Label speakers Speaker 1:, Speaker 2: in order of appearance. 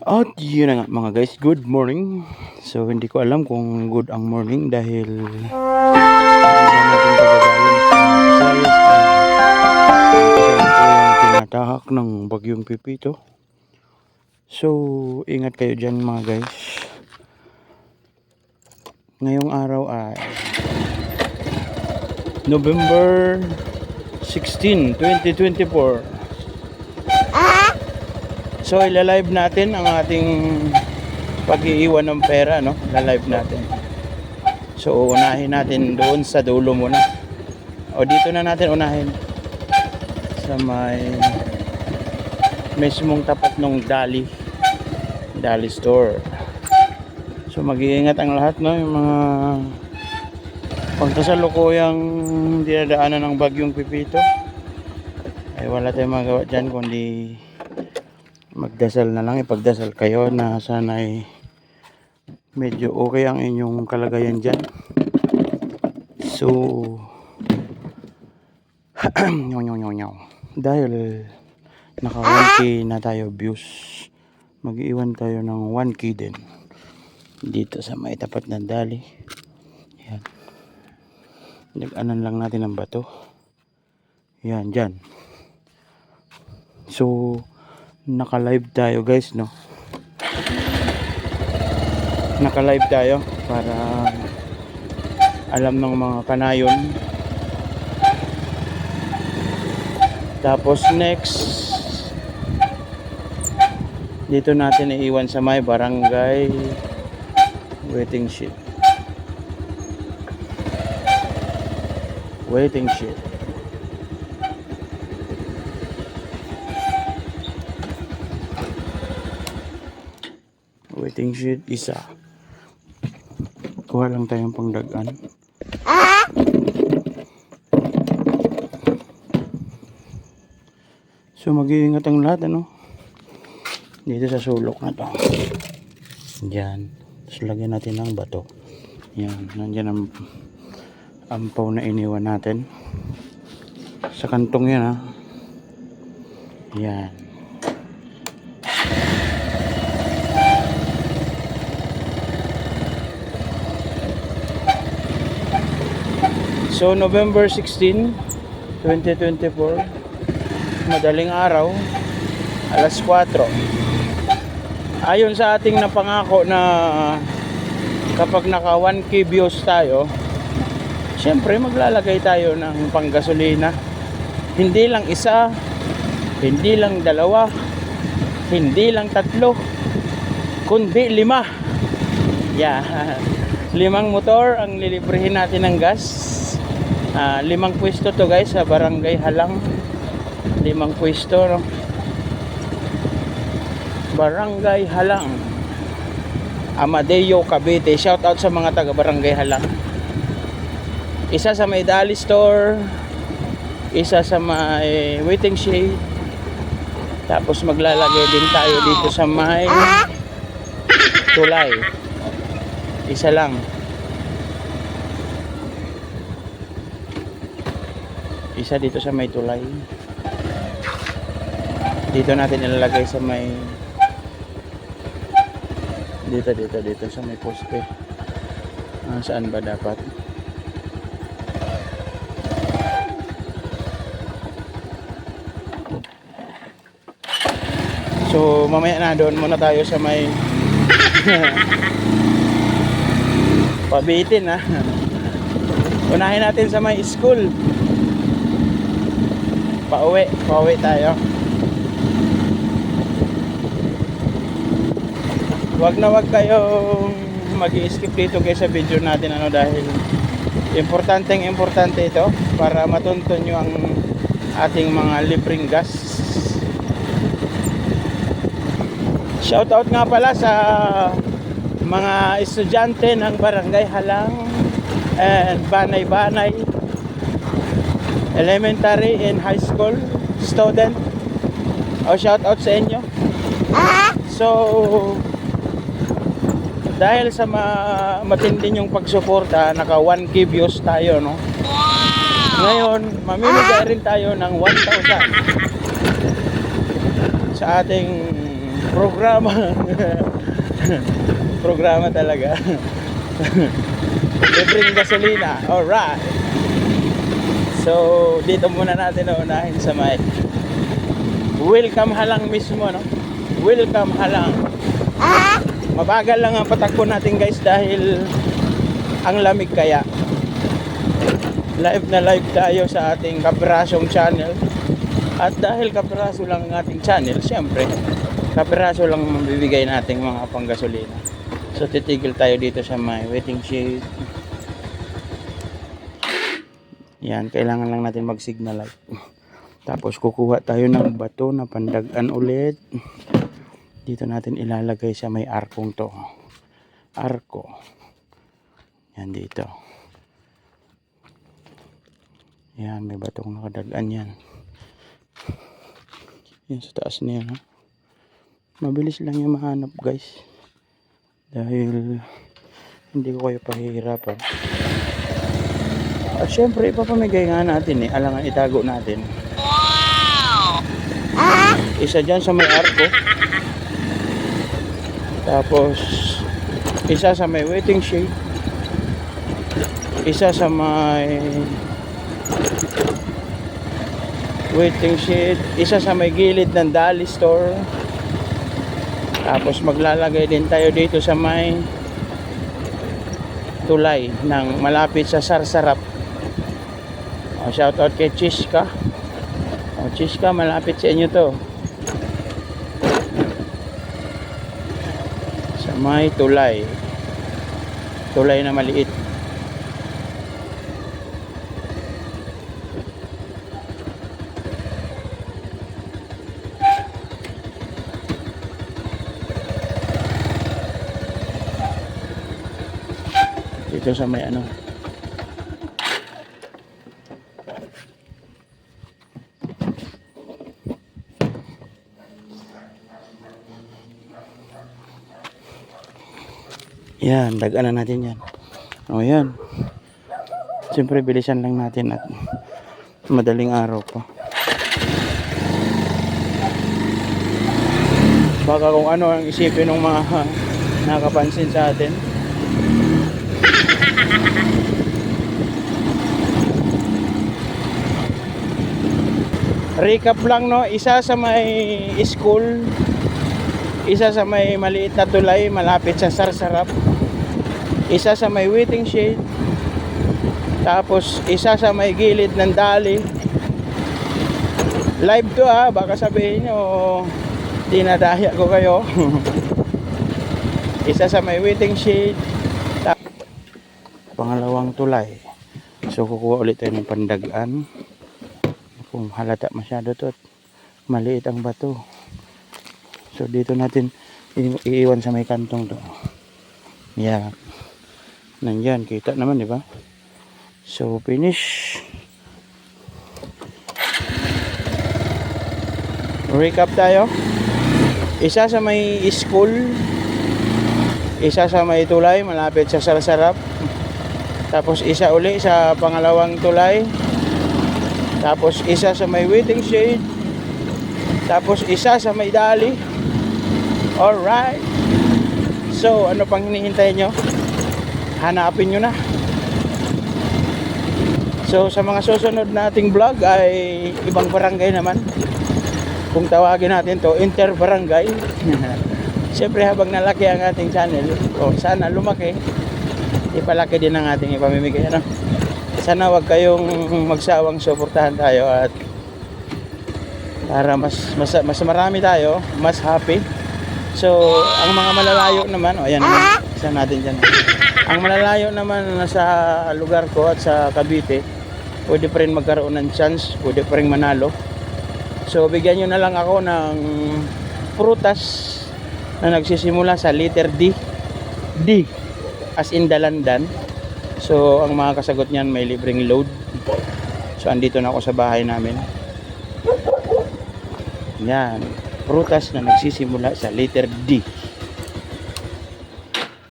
Speaker 1: At yun na nga mga guys, good morning. So hindi ko alam kung good ang morning dahil hindi natin pagagaling sa Visayas kasi po yung tinatahak ng bagyong Pipito. So ingat kayo dyan mga guys. Ngayong araw ay November 16, 2024. So ilalive natin ang ating pag-iiwan ng pera, no? Ilalive natin. So unahin natin doon sa dulo muna. O dito na natin unahin sa may mismong tapat ng Dali store. So mag-iingat ang lahat, no? Yung mga pagkasalukuyang dinadaanan ng bagyong Pipito ay wala tayong magawa dyan kundi magdasal na lang. Ipagdasal kayo na sana'y medyo okay ang inyong kalagayan dyan. So dahil naka 1k na tayo views, mag-iwan tayo ng 1k din dito sa may tapat ng Dali. Yan, nag-anan lang natin ng bato. Yan, dyan. So naka-live tayo guys, no? Naka-live tayo para alam ng mga kanayon. Tapos next, dito natin iiwan sa may barangay waiting shed. Waiting shed. Waiting shed isa. Kuha lang tayong pangdagan. So mag-iingat ang lahat, ano? Dito sa sulok na to. Diyan. Tapos lagyan natin ng bato. Yan. Nandyan ang ampaw na iniwan natin. Sa kantong yan, ha. Yan. So November 16, 2024, madaling araw, alas 4. Ayon sa ating napangako na kapag naka 1k views tayo, syempre maglalagay tayo ng panggasolina. Hindi lang isa, hindi lang dalawa, hindi lang tatlo, kundi 5. Yeah. 5 motor ang lilibrihin natin ng gas. 5 pwesto to guys sa Barangay Halang. 5 pwesto, no? Barangay Halang, Amadeo, Cavite. Shout out sa mga taga Barangay Halang. Isa sa may Dali store, isa sa may waiting shed. Tapos maglalagay din tayo dito sa may tulay. Isa lang. Isa dito sa may tulay. Dito natin ilalagay sa may dito sa may poste. Saan ba dapat? So mamaya na doon muna tayo sa may pabitin, ha. Unahin natin sa may school. Pauwi tayo. Wag kayong mag-i-skip dito guys sa video natin, ano, dahil importante ito para matuntun nyo ang ating mga libreng gas. Shoutout nga pala sa mga estudyante ng Barangay Halang and Banay elementary and high school student. Shoutout sa inyo. So dahil sa matindi yung pagsuporta, naka 1k views tayo, no? Ngayon mamimigay rin tayo ng 1,000 sa ating programa. Programa talaga. Libreng gasolina. Alright. So, dito muna natin unahin sa may Welcome Halang mismo, no? Welcome Halang. Mabagal lang ang patakbo natin guys dahil ang lamig kaya. Live na live tayo sa ating Kaprasong channel. At dahil kapraso lang ang ating channel, syempre, kapraso lang mabibigay nating mga panggasolina. So titigil tayo dito sa may waiting shed. Yan, kailangan lang natin mag-signal light. Tapos kukuha tayo ng bato na pandagan ulit. Dito natin ilalagay sa may arkong to. Arko. Yan dito. Yan, may batong nakadagan yan. Yan sa taas niya. No? Mabilis lang yung mahanap guys. Dahil hindi ko kayo pahihirapan. At syempre ipapamigay nga natin eh. Alangan itago natin. Wow! Isa dyan sa may arko. Tapos isa sa may waiting shed. Isa sa may waiting shed. Isa sa may gilid ng Dali store. Tapos maglalagay din tayo dito sa may tulay ng malapit sa Sarsarap. Shout out kay Chiska. Chiska, malapit sa inyo to. Sa may tulay. Tulay na maliit. Dito sa may ano. Yan, dagaan na natin yan. O yan. Siyempre bilisan lang natin at madaling araw pa. Baka kung ano ang isipin ng mga nakapansin sa atin. Recap lang no, isa sa may school, isa sa may maliit na tulay malapit sa Sarsarap, isa sa may waiting shed, tapos isa sa may gilid ng Dali. Live to ha, baka sabihin nyo dinadaya ko kayo. Isa sa may waiting shed, pangalawang tulay. So kukuha ulit tayo ng pandagaan. Kung halata masyado to at maliit ang bato. So dito natin iiwan sa may kantong to. Yan. Nandyan, kita naman, di ba? So finish. Recap tayo. Isa sa may school, isa sa may tulay malapit sa Sarsarap, tapos isa uli sa pangalawang tulay, tapos isa sa may waiting shed, tapos isa sa may Dali. Alright. So ano pang hinihintay nyo? Hanapin nyo na. So sa mga susunod nating vlog ay ibang barangay naman. Kung tawagin natin to inter-barangay. Siyempre habang nalaki ang ating channel, o sana lumaki, ipalaki din ang ating ipamimigay. Ano? Sana wag kayong magsawang suportahan tayo at para mas marami tayo, mas happy. So ang mga malalayo naman, o ayan naman, isa natin dyan. Ang malalayo naman sa lugar ko at sa Cavite, pwede pa rin magkaroon ng chance, pwede pa rin manalo. So bigyan nyo na lang ako ng prutas na nagsisimula sa letter D. D as in dalandan. So ang mga kasagot niyan may libreng load. So andito na ako sa bahay namin. Yan, prutas na nagsisimula sa letter D.